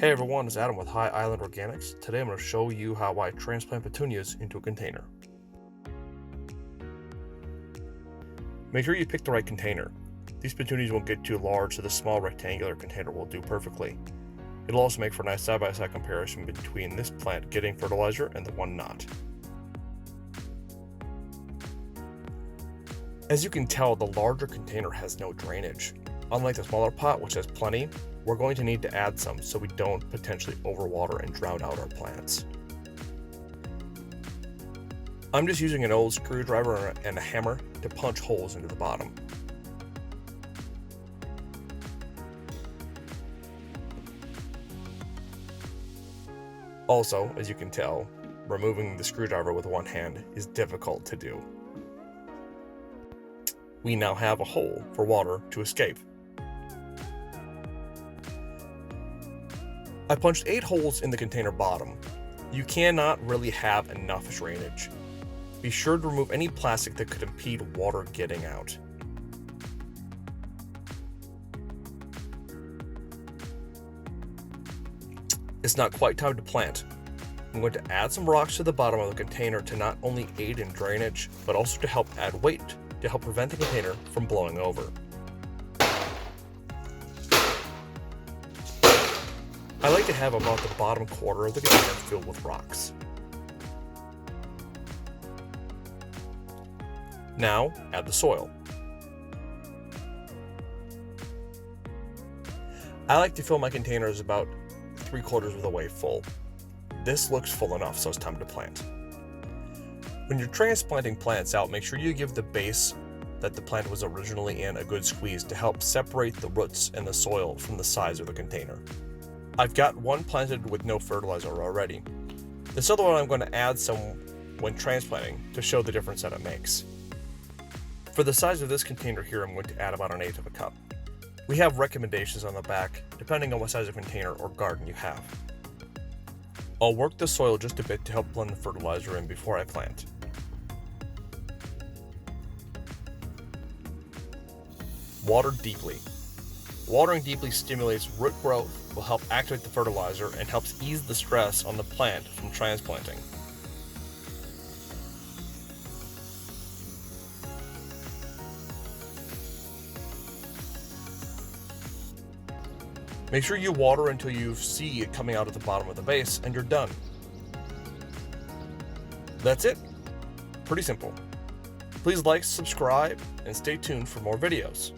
Hey everyone, it's Adam with High Island Organics. Today I'm going to show you how I transplant petunias into a container. Make sure you pick the right container. These petunias won't get too large, so this small rectangular container will do perfectly. It'll also make for a nice side-by-side comparison between this plant getting fertilizer and the one not. As you can tell, the larger container has no drainage. Unlike the smaller pot, which has plenty, we're going to need to add some so we don't potentially overwater and drown out our plants. I'm just using an old screwdriver and a hammer to punch holes into the bottom. Also, as you can tell, removing the screwdriver with one hand is difficult to do. We now have a hole for water to escape. I punched 8 holes in the container bottom. You cannot really have enough drainage. Be sure to remove any plastic that could impede water getting out. It's not quite time to plant. I'm going to add some rocks to the bottom of the container to not only aid in drainage, but also to help add weight to help prevent the container from blowing over. I like to have about the bottom quarter of the container filled with rocks. Now, add the soil. I like to fill my containers about 3/4 of the way full. This looks full enough, so it's time to plant. When you're transplanting plants out, make sure you give the base that the plant was originally in a good squeeze to help separate the roots and the soil from the sides of the container. I've got one planted with no fertilizer already. This other one I'm going to add some when transplanting to show the difference that it makes. For the size of this container here, I'm going to add about 1/8 of a cup. We have recommendations on the back depending on what size of container or garden you have. I'll work the soil just a bit to help blend the fertilizer in before I plant. Water deeply. Watering deeply stimulates root growth, will help activate the fertilizer, and helps ease the stress on the plant from transplanting. Make sure you water until you see it coming out at the bottom of the base, and you're done. That's it. Pretty simple. Please like, subscribe, and stay tuned for more videos.